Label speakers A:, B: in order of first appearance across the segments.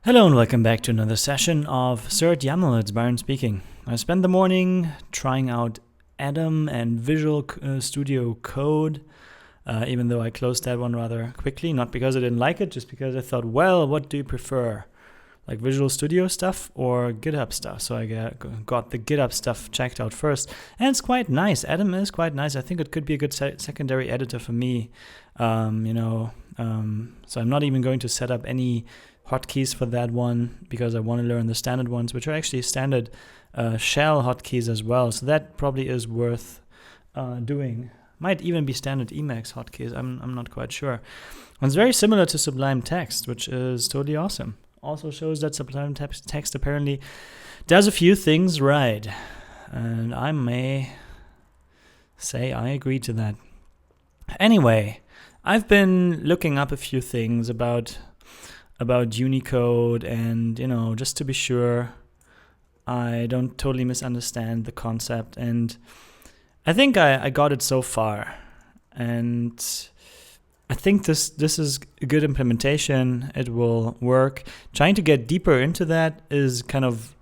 A: Hello and welcome back to another session of serde-yaml. It's Byron speaking. I spent the morning trying out Atom and Visual Studio Code, even though I closed that one rather quickly, not because I didn't like it, just because I thought, well, what do you prefer? Like Visual Studio stuff or GitHub stuff? So I got the GitHub stuff checked out first, and it's quite nice. Atom is quite nice. I think it could be a good secondary editor for me. So I'm not even going to set up any hotkeys for that one because I want to learn the standard ones, which are actually standard shell hotkeys as well. So that probably is worth doing. Might even be standard Emacs hotkeys. I'm not quite sure. And it's very similar to Sublime Text, which is totally awesome. Also shows that Sublime Text apparently does a few things right, and I may say I agree to that. Anyway, I've been looking up a few things about Unicode, and just to be sure I don't totally misunderstand the concept, and I think I got it so far, and I think this is a good implementation. It will work. Trying to get deeper into that is kind of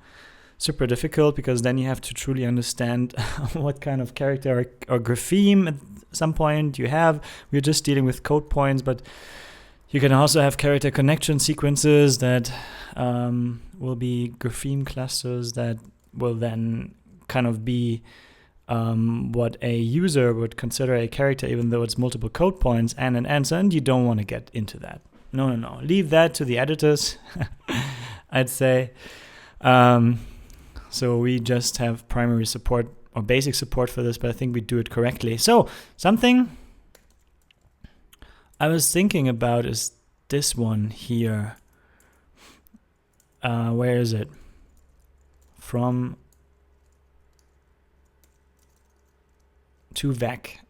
A: super difficult because then you have to truly understand what kind of character or grapheme at some point you have. We're just dealing with code points, but you can also have character connection sequences that will be grapheme clusters that will then kind of be what a user would consider a character, even though it's multiple code points and an answer, and you don't want to get into that. No. Leave that to the editors, I'd say. So we just have primary support or basic support for this, but I think we do it correctly. So something I was thinking about is this one here. Where is it? From to vec.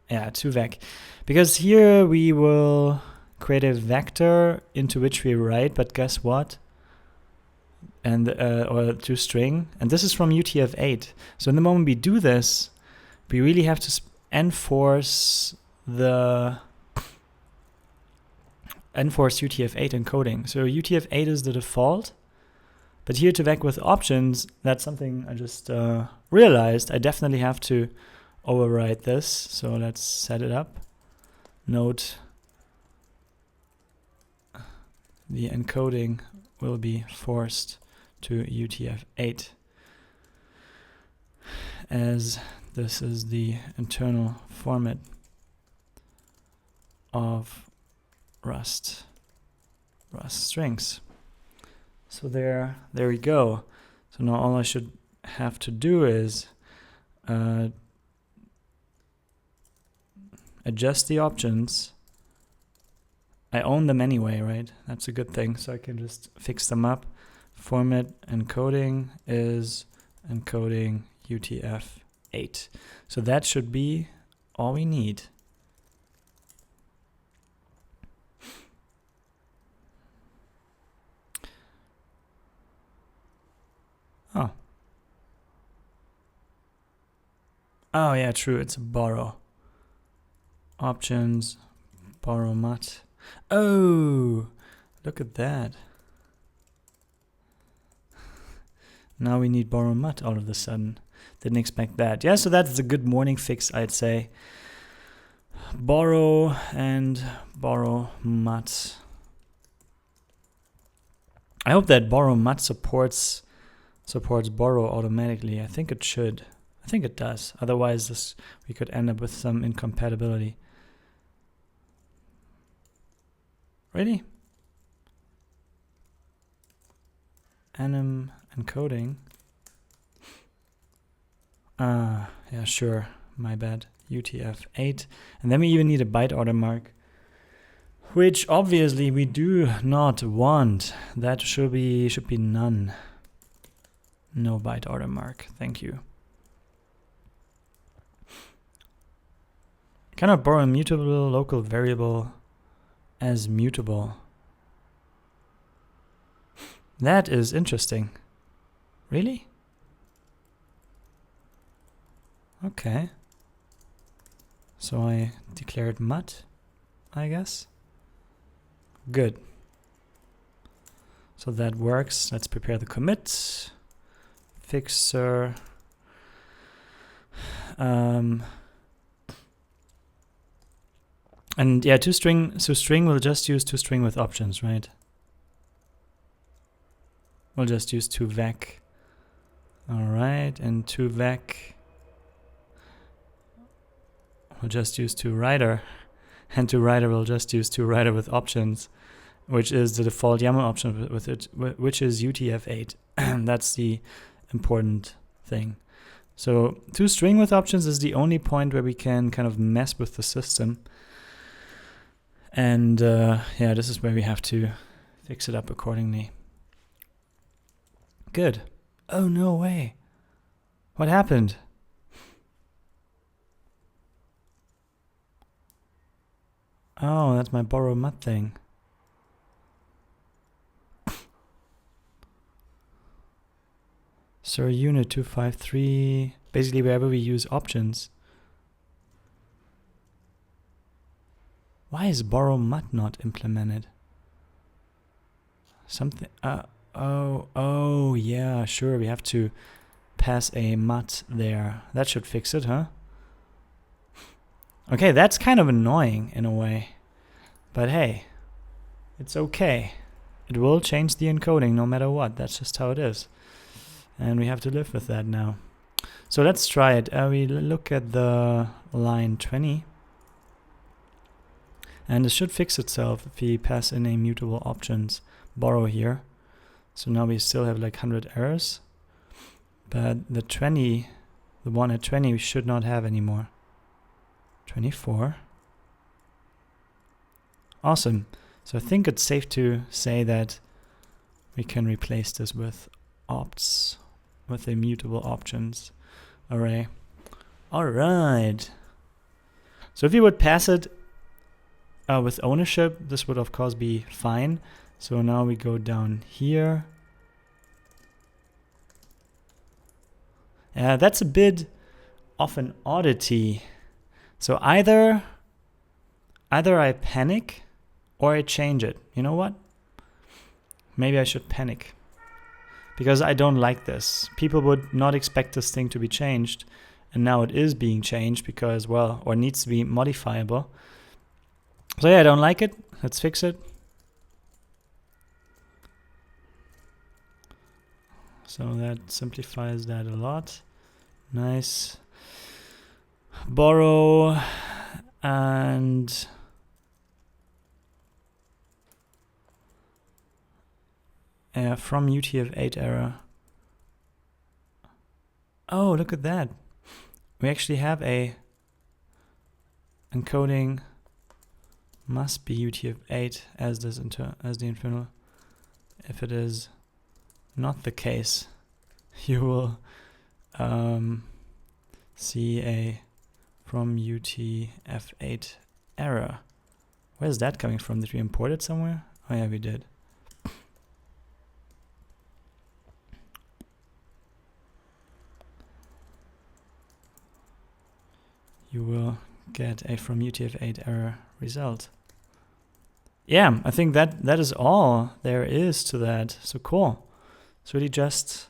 A: Yeah, to vec. Because here we will create a vector into which we write, but guess what? And or to string. And this is from UTF-8. So in the moment we do this, we really have to enforce UTF-8 encoding. So UTF-8 is the default, but here to vec with options, that's something I just realized. I definitely have to override this. So let's set it up. Note the encoding will be forced to UTF-8, as this is the internal format of Rust strings. So there we go. So now all I should have to do is adjust the options. I own them anyway, right? That's a good thing. So I can just fix them up. Format encoding is encoding UTF-8. So that should be all we need. Oh yeah, true. It's a borrow. Options, borrow mut. Oh, look at that. Now we need borrow mut all of a sudden. Didn't expect that. Yeah, so that's a good morning fix, I'd say. Borrow and borrow mut. I hope that borrow mut supports borrow automatically. I think it should. I think it does. Otherwise, we could end up with some incompatibility. Ready? Anim encoding. Yeah, sure. My bad. UTF-8. And then we even need a byte order mark, which obviously we do not want. That should be none. No byte order mark. Thank you. Cannot borrow a mutable local variable as mutable. That is interesting. Really? Okay. So I declared mut, I guess. Good. So that works. Let's prepare the commit. Fixer. And yeah, toString. So string will just use toString with options, right? We'll just use toVec. All right, and toVec. We'll just use toWriter, and toWriter will just use toWriter with options, which is the default YAML option with it, which is UTF-8. That's the important thing. So toString with options is the only point where we can kind of mess with the system. And yeah, this is where we have to fix it up accordingly. Good. Oh, no way. What happened? Oh, that's my borrow mud thing. Sir unit 253, basically wherever we use options. Why is borrow mud not implemented? Something, oh, yeah, sure, we have to pass a mud there. That should fix it, huh? Okay, that's kind of annoying in a way. But hey, it's okay. It will change the encoding no matter what. That's just how it is. And we have to live with that now. So let's try it. We look at the line 20. And it should fix itself if we pass in a mutable options borrow here. So now we still have like 100 errors. But the 20, the one at 20, we should not have anymore. 24. Awesome. So I think it's safe to say that we can replace this with opts, with a mutable options array. All right. So if you would pass it with ownership, this would of course be fine. So now we go down here. That's a bit of an oddity. So either I panic or I change it. You know what? Maybe I should panic. Because I don't like this. People would not expect this thing to be changed. And now it is being changed because, well, or needs to be modifiable. So yeah, I don't like it. Let's fix it. So that simplifies that a lot. Nice. Borrow and from UTF-8 error. Oh, look at that. We actually have a encoding must be UTF-8 as this as the internal. If it is not the case, you will see a from UTF-8 error. Where's that coming from? Did we import it somewhere? Oh yeah, we did. You will get a from UTF-8 error result. Yeah, I think that is all there is to that. So cool. It's really just,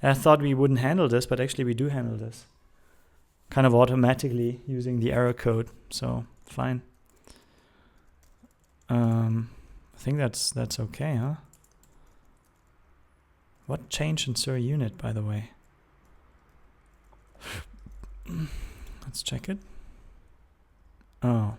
A: I thought we wouldn't handle this, but actually we do handle this. Kind of automatically using the error code. So fine. I think that's okay, huh? What changed in Sir unit, by the way? Let's check it. Oh.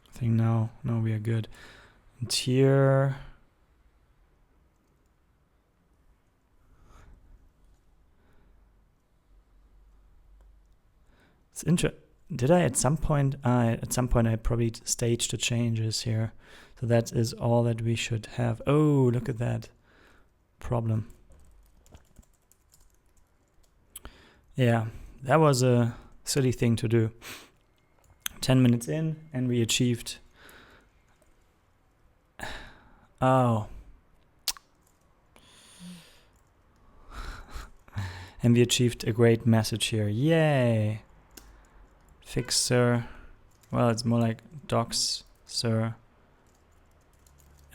A: I think now we are good. And here, it's interesting. Did I at some point? I probably staged the changes here. So that is all that we should have. Oh, look at that problem. Yeah, that was a silly thing to do. 10 minutes in and we achieved. Oh. and we achieved a great message here. Yay! Fix sir. Well, it's more like docs sir.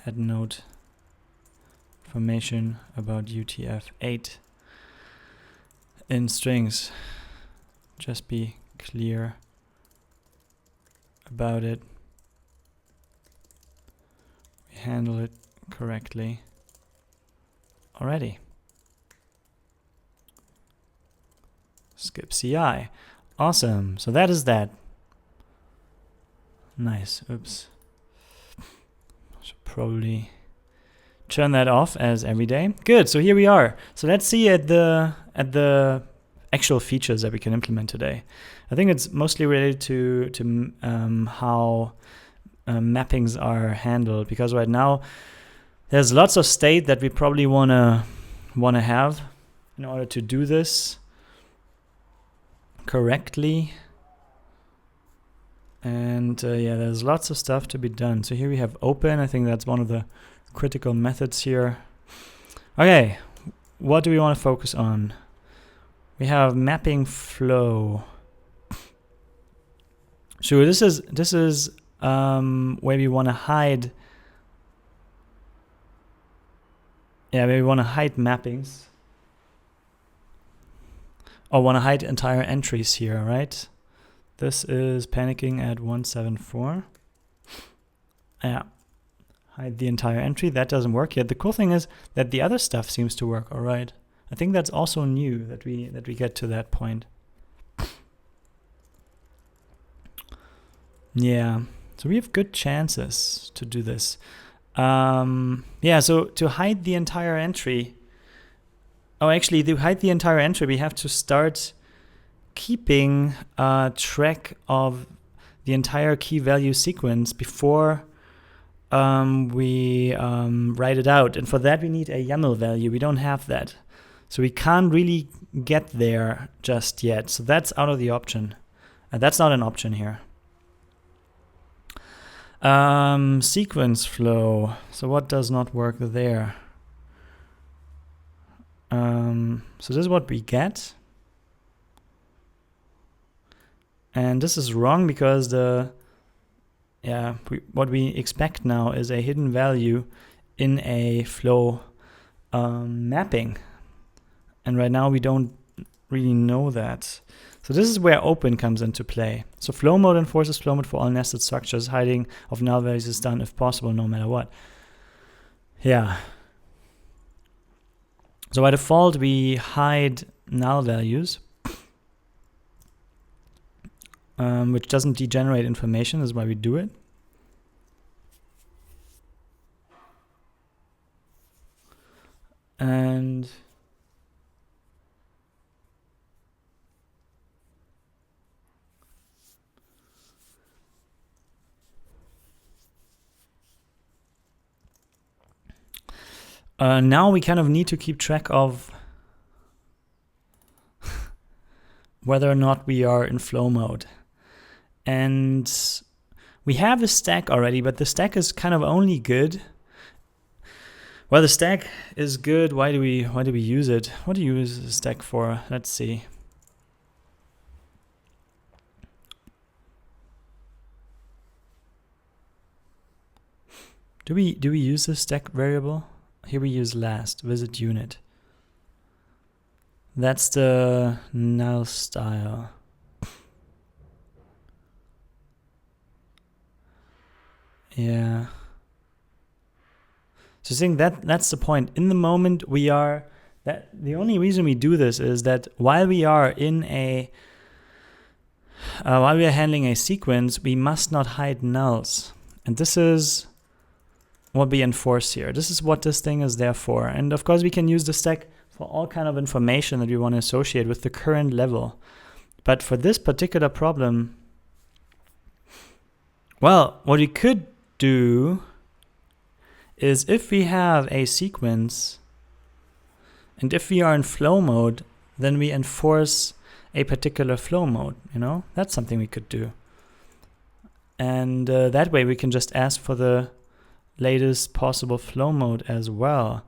A: Add note information about UTF-8 in strings. Just be clear about it. We handle it correctly already. Skip CI. Awesome. So that is that. Nice. Oops. Should probably turn that off as every day. Good. So here we are. So let's see at the actual features that we can implement today. I think it's mostly related to how mappings are handled, because right now there's lots of state that we probably wanna have in order to do this correctly. And yeah, there's lots of stuff to be done. So here we have open. I think that's one of the critical methods here. Okay, what do we want to focus on? We have mapping flow. Sure, this is where we want to hide. Yeah, where we want to hide mappings. Or want to hide entire entries here, right? This is panicking at 174. Yeah, hide the entire entry. That doesn't work yet. The cool thing is that the other stuff seems to work all right. I think that's also new that we get to that point. Yeah, so we have good chances to do this. Yeah, so to hide the entire entry. Oh, actually, to hide the entire entry, we have to start keeping track of the entire key value sequence before we write it out. And for that, we need a YAML value. We don't have that. So we can't really get there just yet. So that's out of the option. That's not an option here. Sequence flow. So what does not work there? So this is what we get. And this is wrong because what we expect now is a hidden value in a flow mapping. And right now we don't really know that. So this is where open comes into play. So flow mode enforces flow mode for all nested structures. Hiding of null values is done if possible, no matter what. Yeah. So by default, we hide null values, which doesn't degenerate information. This is why we do it. And now we kind of need to keep track of whether or not we are in flow mode. And we have a stack already, but the stack is kind of only good. Well, the stack is good. Why do we use it? What do you use the stack for? Let's see. Do we use the stack variable? Here we use last visit unit. That's the null style. Yeah. So I think that's the point. In the moment we are, the only reason we do this is that while we are in a while we are handling a sequence, we must not hide nulls. And this is what we enforce here. This is what this thing is there for. And of course we can use the stack for all kind of information that we want to associate with the current level. But for this particular problem, well, what we could do is if we have a sequence and if we are in flow mode, then we enforce a particular flow mode, you know? That's something we could do. And that way we can just ask for the latest possible flow mode as well.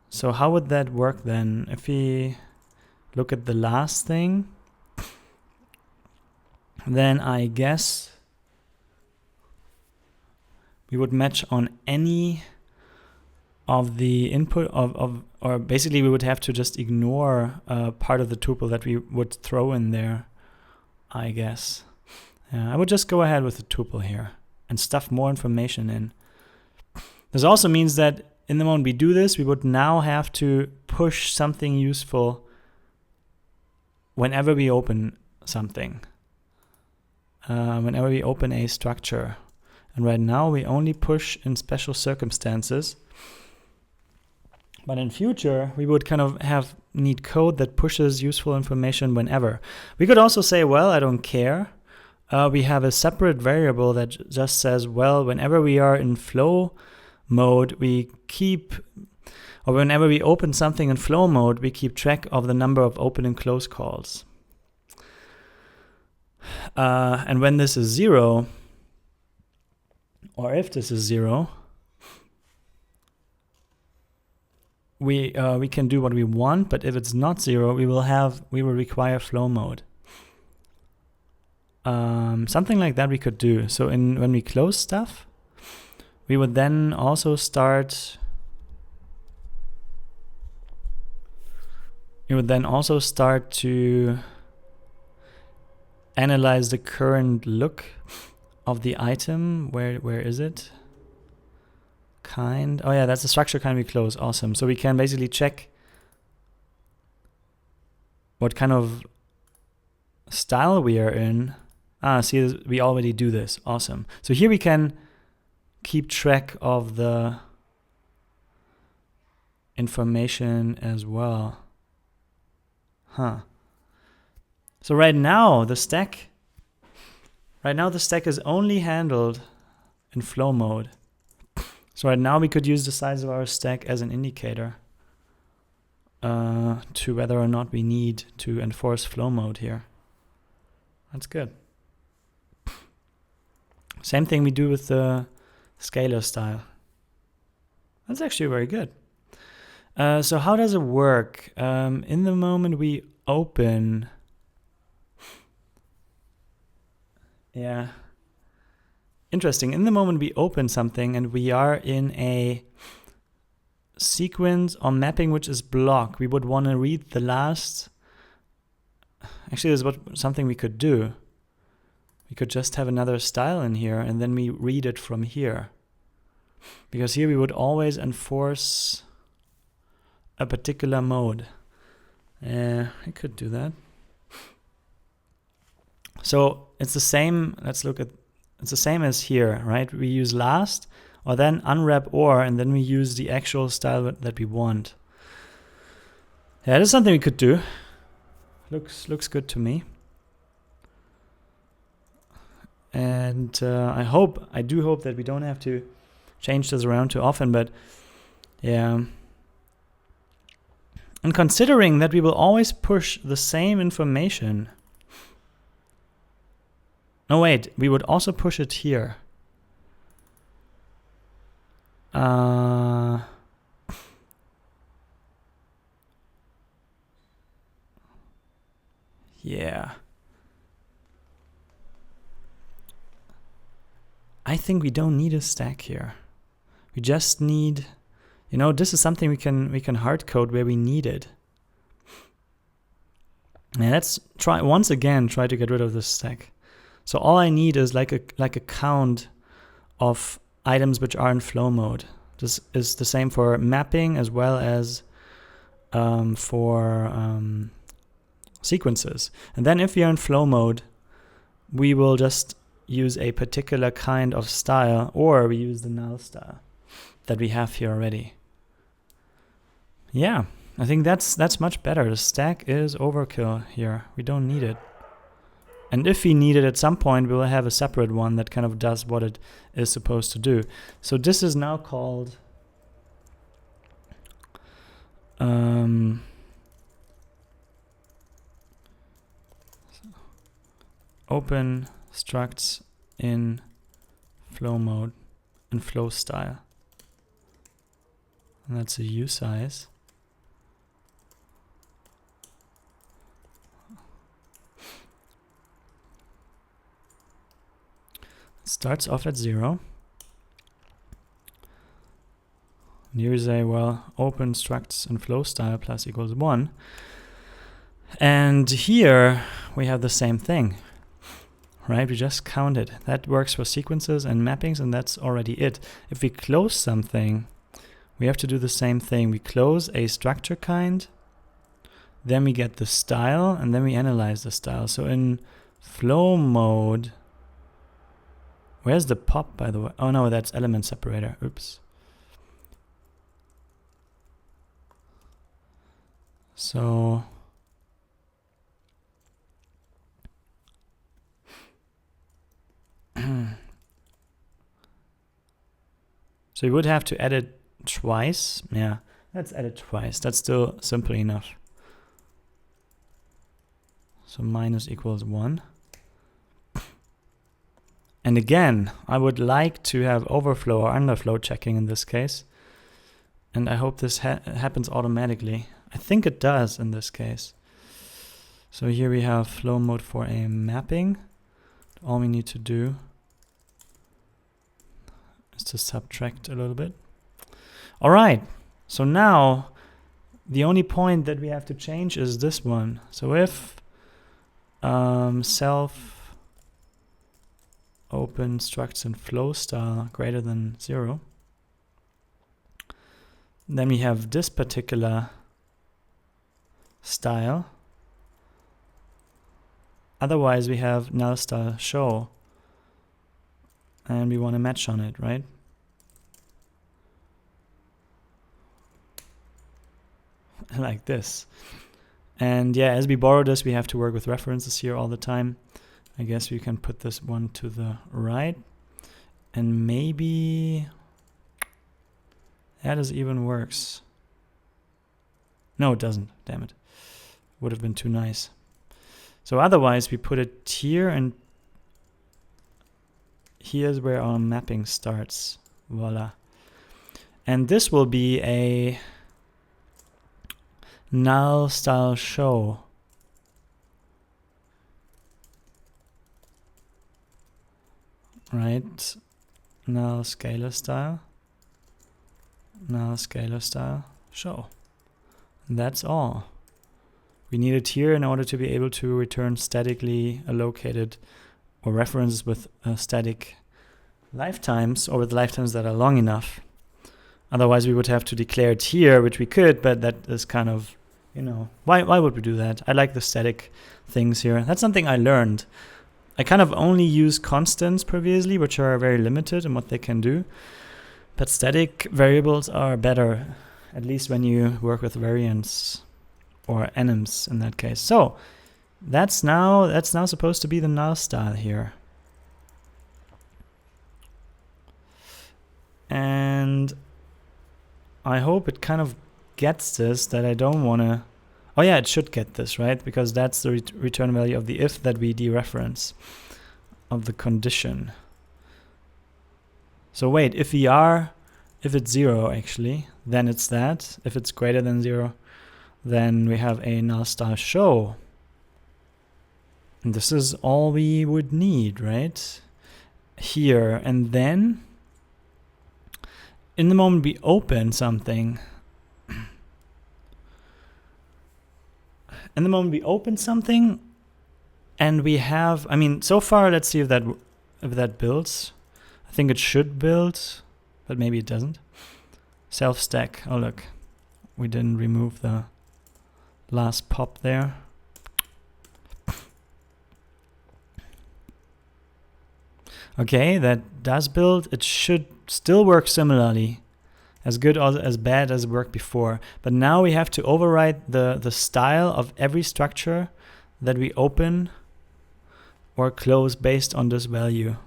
A: So how would that work then? If we look at the last thing, then I guess we would match on any of the input or basically we would have to just ignore part of the tuple that we would throw in there, I guess. I would just go ahead with the tuple here and stuff more information in. This also means that in the moment we do this, we would now have to push something useful whenever we open something, whenever we open a structure. And right now we only push in special circumstances. But in future, we would kind of need code that pushes useful information whenever. We could also say, well, I don't care. We have a separate variable that just says, well, whenever we are in flow mode, we keep, or whenever we open something in flow mode, we keep track of the number of open and close calls. And when this is 0, or if this is 0, we can do what we want, but if it's not 0, we will require flow mode. Something like that we could do. So when we close stuff, we would then also start. We would then also start to analyze the current look of the item. Where is it? Kind. Oh yeah, that's the structure kind we close. Awesome. So we can basically check what kind of style we are in. See, we already do this. Awesome. So here we can keep track of the information as well. So right now the stack is only handled in flow mode. So right now we could use the size of our stack as an indicator to whether or not we need to enforce flow mode here. That's good. Same thing we do with the scalar style. That's actually very good. So how does it work? In the moment we open, yeah, interesting. In the moment we open something and we are in a sequence or mapping which is block, we would want to read the last. Actually, this is something we could do. We could just have another style in here and then we read it from here. Because here we would always enforce a particular mode. I could do that. So it's the same. It's the same as here, right? We use last or then unwrap or, and then we use the actual style that we want. Yeah, that's something we could do. Looks good to me. And I do hope that we don't have to change this around too often, but yeah. And considering that we will always push the same information. No, wait, we would also push it here. Yeah. I think we don't need a stack here. We just need, this is something we can hard code where we need it. And let's try to get rid of this stack. So all I need is like a count of items which are in flow mode. This is the same for mapping as well as for sequences. And then if we are in flow mode, we will just use a particular kind of style, or we use the null style that we have here already. Yeah, I think that's much better. The stack is overkill here. We don't need it. And if we need it at some point, we'll have a separate one that kind of does what it is supposed to do. So this is now called open structs in flow mode and flow style. And that's a usize. starts off at 0. And here you say, well, open structs and flow style plus equals 1. And here we have the same thing, right? We just counted. That works for sequences and mappings, and that's already it. If we close something, we have to do the same thing. We close a structure kind, then we get the style, and then we analyze the style. So in flow mode, where's the pop, by the way? Oh no, that's element separator. Oops. So so you would have to edit twice. Yeah, let's edit twice. That's still simple enough. So minus equals 1. And again, I would like to have overflow or underflow checking in this case. And I hope this happens automatically. I think it does in this case. So here we have flow mode for a mapping. All we need to do is to subtract a little bit. All right, so now the only point that we have to change is this one. So if self open structs and flow style greater than 0, then we have this particular style. Otherwise we have null style show, and we want to match on it, right? Like this. And yeah, as we borrow this, we have to work with references here all the time. I guess we can put this one to the right, and maybe that even works. No, it doesn't. Damn it. Would have been too nice. So otherwise we put it here, and here's where our mapping starts. Voila. And this will be a null style show. Right? Null scalar style. Null scalar style show. And that's all. We need it here in order to be able to return statically allocated or references with static lifetimes, or with lifetimes that are long enough. Otherwise we would have to declare it here, which we could, but that is kind of, you know, why would we do that? I like the static things here. That's something I learned. I kind of only use constants previously, which are very limited in what they can do. But static variables are better, at least when you work with variants or enums in that case. So that's now supposed to be the null style here. And I hope it kind of gets this, that I don't want to... Oh yeah, it should get this, right? Because that's the return value of the if that we dereference of the condition. So wait, if it's 0 actually, then it's that. If it's greater than 0, then we have a null style show. And this is all we would need, right? Here, and then in the moment we open something, and we have, I mean, so far, let's see if that builds. I think it should build, but maybe it doesn't. Self stack. Oh look, we didn't remove the last pop there. Okay, that does build. It should still work similarly, as good or as bad as it worked before. But now we have to override the style of every structure that we open or close based on this value.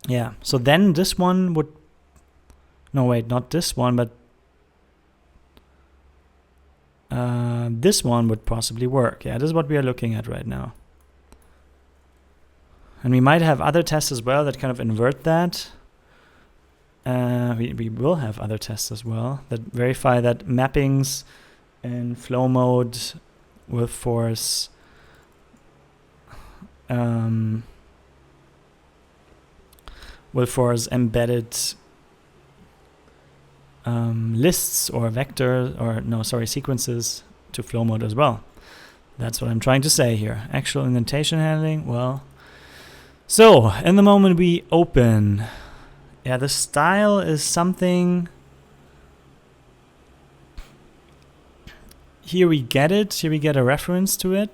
A: Yeah, so then this one would... No, wait, not this one, but this one would possibly work. Yeah, this is what we are looking at right now. And we might have other tests as well that kind of invert that. We will have other tests as well that verify that mappings in flow mode will force will force embedded lists or vectors, or no, sorry, sequences to flow mode as well. That's what I'm trying to say here. Actual indentation handling, well. So, in the moment we open, yeah, the style is something. Here we get it, here we get a reference to it.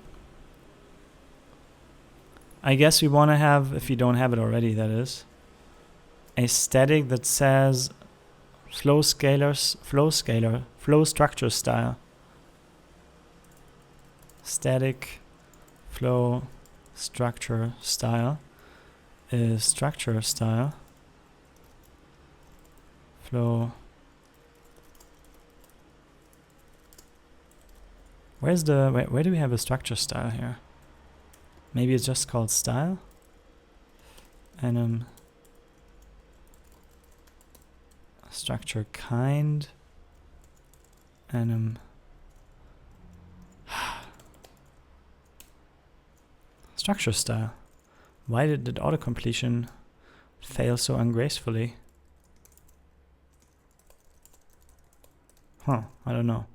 A: I guess we want to have, if you don't have it already, that is, a static that says flow structure style. Static flow structure style is structure style flow. Where's the, where do we have a structure style here? Maybe it's just called style. And structure kind. And structure style. Why did autocompletion fail so ungracefully? Huh, I don't know.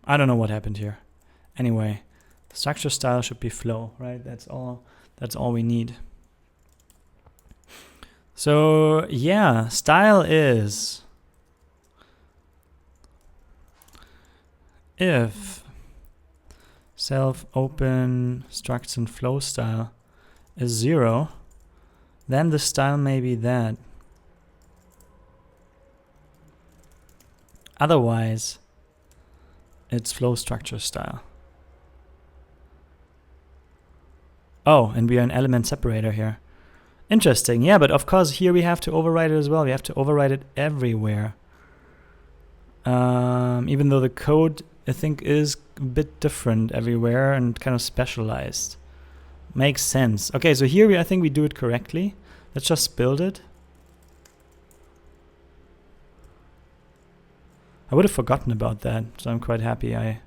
A: I don't know what happened here. Anyway, structure style should be flow, right? That's all we need. So yeah, style is if self open structs and flow style is 0, then the style may be that. Otherwise, it's flow structure style. Oh, and we are an element separator here. Interesting, yeah, but of course here we have to override it as well. We have to override it everywhere. Even though the code, I think, is a bit different everywhere and kind of specialized. Makes sense. Okay, so here I think we do it correctly. Let's just build it. I would have forgotten about that, so I'm quite happy I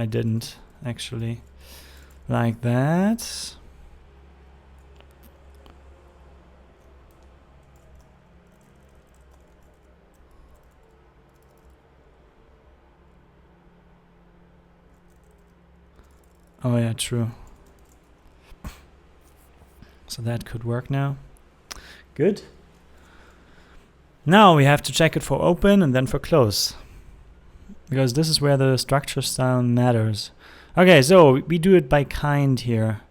A: didn't actually. Like that. Oh yeah, true. So that could work now. Good. Now we have to check it for open and then for close, because this is where the structure style matters. Okay, so we do it by kind here.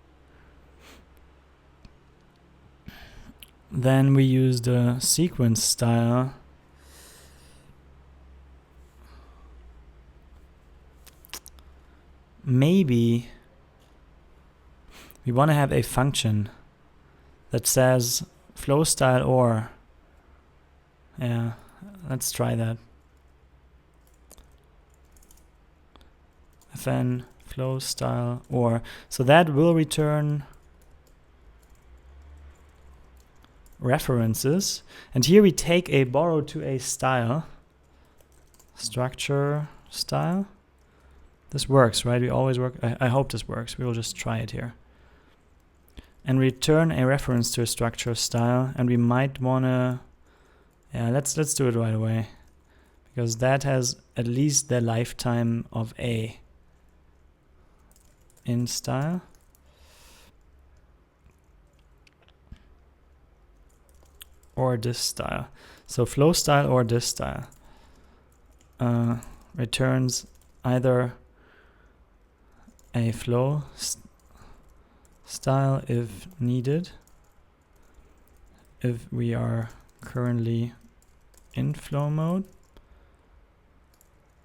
A: Then we use the sequence style. Maybe we want to have a function that says flow style or. Yeah, let's try that. Then flow style or. So that will return references. And here we take a borrow to a style. Structure style. This works, right? We always work. I hope this works. We will just try it here. And return a reference to a structure style. And we might want to. Yeah, let's do it right away, because that has at least the lifetime of a in style. Or this style. So flow style or this style returns either a flow style if needed, if we are currently in flow mode,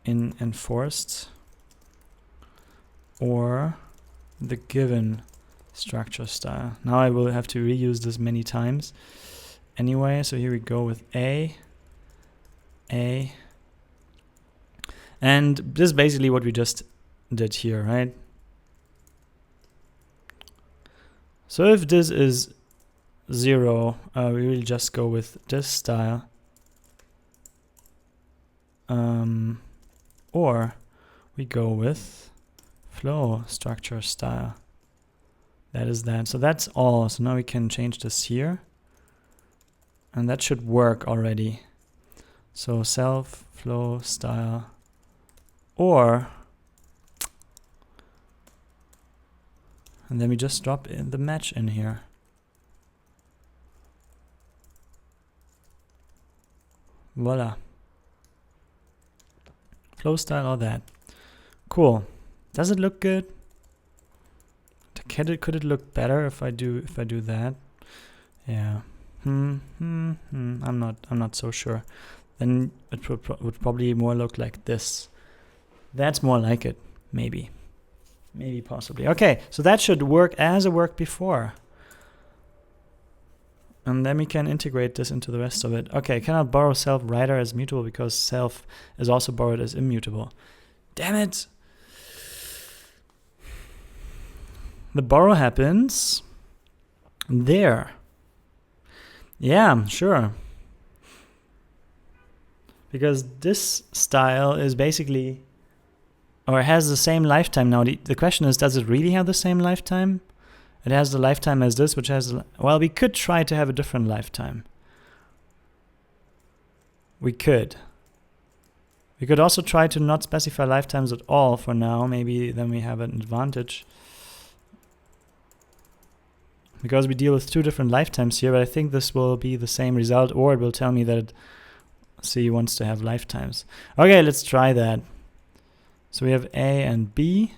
A: in enforced, or the given structure style. Now I will have to reuse this many times anyway, so here we go with A, and this is basically what we just did here, right? So if this is 0, we will just go with this style. Or we go with flow structure style. That is that. So that's all. So now we can change this here. And that should work already. So self, flow, style, or, and then we just drop in the match in here. Voila. Flow style or that. Cool. Does it look good? Could it look better if I do that? Yeah. I'm not so sure. Then it would probably more look like this. That's more like it. Maybe possibly. Okay, so that should work as it worked before. And then we can integrate this into the rest of it. Okay, cannot borrow self writer as mutable because self is also borrowed as immutable. Damn it! The borrow happens there. Yeah, sure. Because this style is basically, or has the same lifetime now. The question is, does it really have the same lifetime? It has the lifetime as this, which has, well, we could try to have a different lifetime. We could also try to not specify lifetimes at all for now. Maybe then we have an advantage. Because we deal with 2 different lifetimes here, but I think this will be the same result, or it will tell me that C wants to have lifetimes. Okay, let's try that. So we have A and B.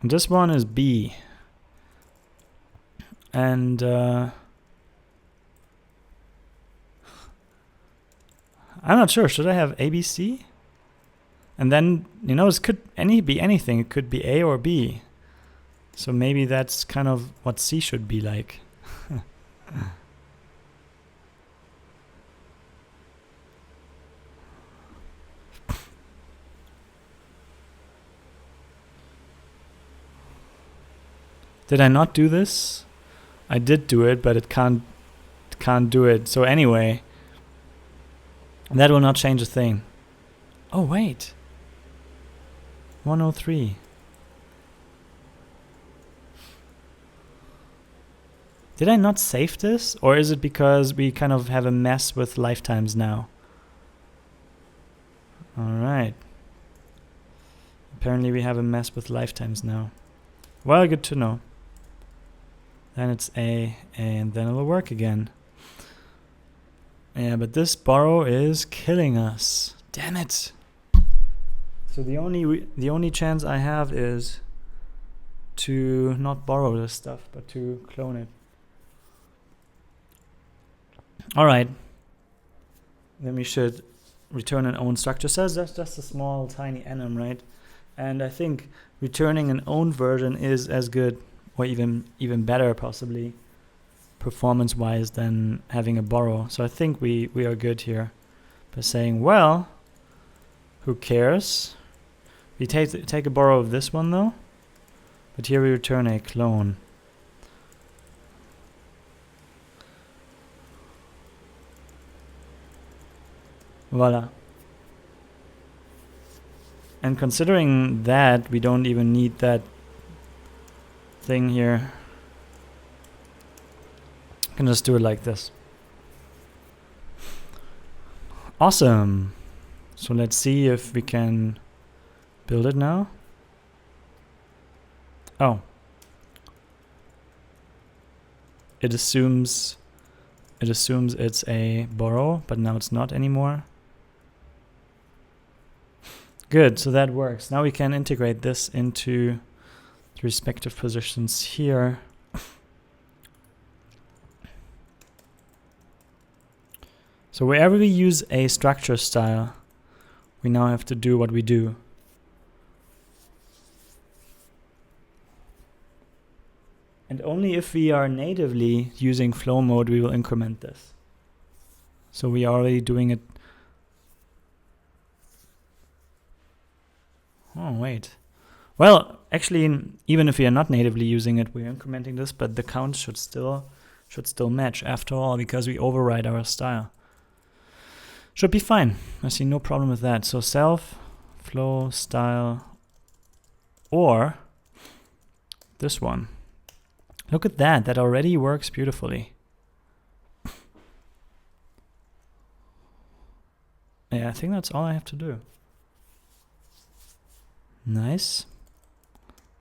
A: And this one is B. And I'm not sure. Should I have ABC? And then, you know, it could be anything. It could be A or B. So maybe that's kind of what C should be like. Did I not do this? I did do it, but it can't do it. So anyway, that will not change a thing. Oh wait. 103. Did I not save this? Or is it because we kind of have a mess with lifetimes now? Alright. Apparently we have a mess with lifetimes now. Well, good to know. Then it's A, and then it will work again. Yeah, but this borrow is killing us. Damn it! So the only chance I have is to not borrow this stuff, but to clone it. Alright. Then we should return an own structure. Says that's just a small tiny enum, right? And I think returning an own version is as good, or even better possibly, performance-wise, than having a borrow. So I think we are good here by saying, well, who cares? We take a borrow of this one though, but here we return a clone. Voila. And considering that we don't even need that thing here, I can just do it like this. Awesome. So let's see if we can build it now. Oh. It assumes it's a borrow, but now it's not anymore. Good, so that works. Now we can integrate this into the respective positions here. So wherever we use a structure style, we now have to do what we do. And only if we are natively using flow mode, we will increment this. So we are already doing it. Oh, wait. Well, actually, even if we are not natively using it, we're incrementing this, but the count should still match after all, because we override our style. Should be fine. I see no problem with that. So self, flow, style, or this one. Look at that. That already works beautifully. Yeah, I think that's all I have to do. Nice.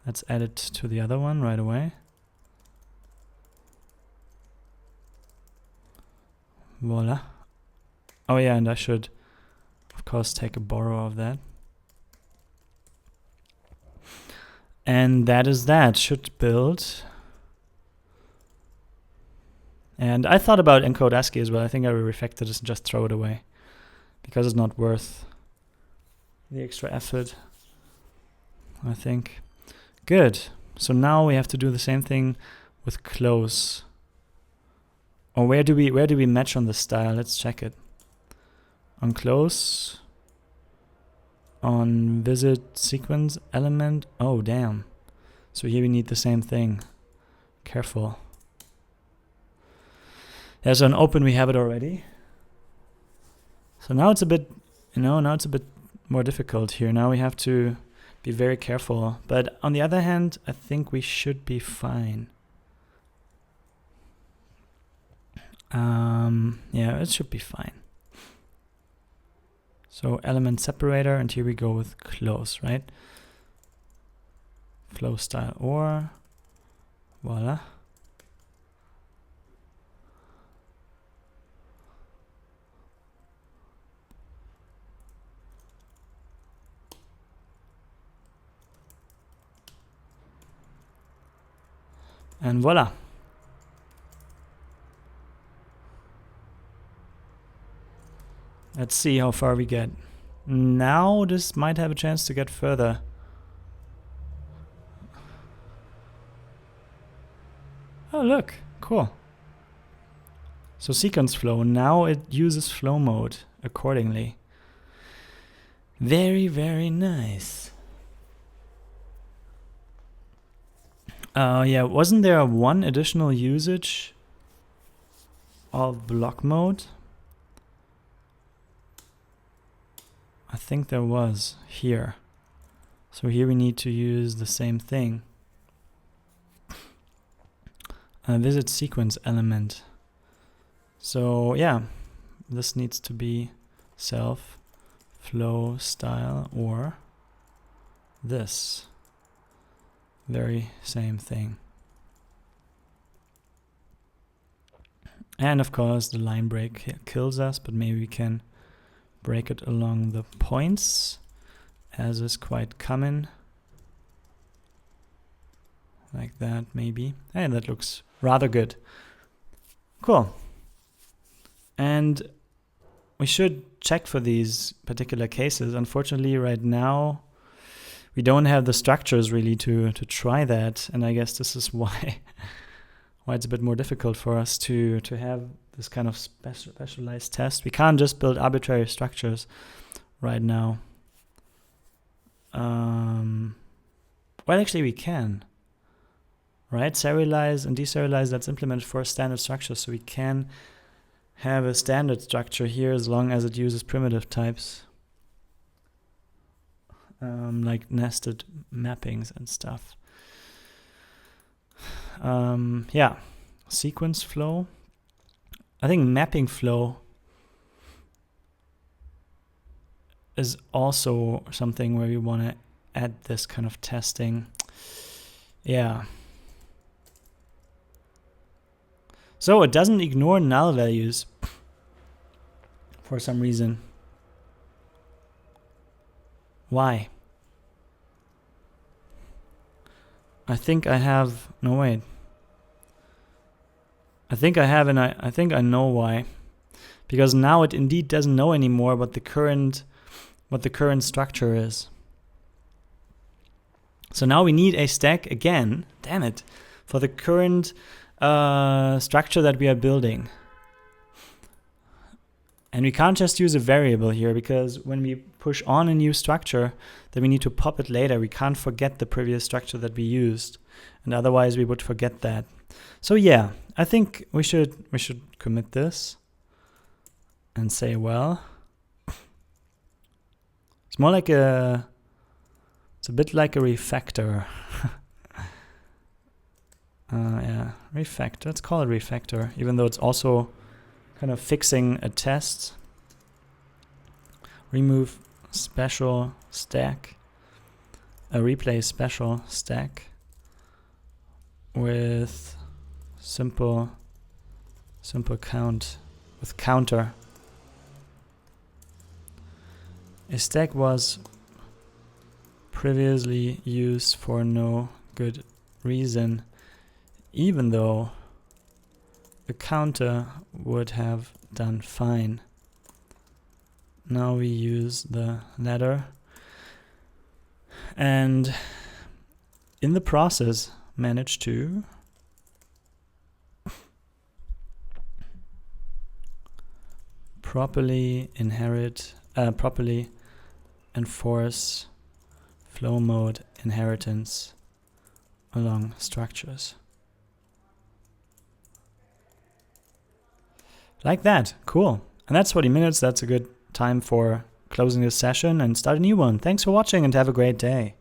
A: Let's add it to the other one right away. Voila. Oh yeah, and I should, of course, take a borrow of that. And that is that. Should build. And I thought about encode ASCII as well. I think I will refactor this and just throw it away, because it's not worth the extra effort, I think. Good. So now we have to do the same thing with close. Or where do we match on the style? Let's check it. On close. On visit sequence element. Oh damn. So here we need the same thing. Careful. There's an open, we have it already. So now it's a bit, now it's a bit more difficult here. Now we have to be very careful. But on the other hand, I think we should be fine. Yeah, it should be fine. So element separator, and here we go with close, right? Flow style or, voila. And voila. Let's see how far we get. Now this might have a chance to get further. Oh look, cool. So sequence flow, now it uses flow mode accordingly. Very, very nice. Yeah, wasn't there one additional usage of block mode? I think there was here. So here we need to use the same thing. Visit sequence element. So yeah, this needs to be self flow style or this. Very same thing. And of course the line break kills us, but maybe we can break it along the points, as is quite common. Like that maybe. And that looks rather good. Cool. And we should check for these particular cases. Unfortunately right now we don't have the structures really to try that, and I guess this is why it's a bit more difficult for us to have this kind of specialized test. We can't just build arbitrary structures right now. Well, actually we can, right? Serialize and deserialize, that's implemented for a standard structure, so we can have a standard structure here as long as it uses primitive types. Like nested mappings and stuff. Yeah, sequence flow. I think mapping flow is also something where we want to add this kind of testing. Yeah. So it doesn't ignore null values for some reason. Why? I think I have, no wait. I think I have, and I think I know why. Because now it indeed doesn't know anymore what the current structure is. So now we need a stack again, damn it, for the current structure that we are building. And we can't just use a variable here, because when we push on a new structure, then we need to pop it later. We can't forget the previous structure that we used, and otherwise we would forget that. So yeah, I think we should commit this and say, well, it's more like it's a bit like a refactor. Yeah, refactor. Let's call it refactor, even though it's also kind of fixing a test. Remove special stack. Replace special stack with simple count with counter. A stack was previously used for no good reason, even though a counter would have done fine. Now we use the latter, and in the process manage to properly enforce flow mode inheritance along structures. Like that. Cool. And that's 40 minutes. That's a good time for closing this session and start a new one. Thanks for watching and have a great day.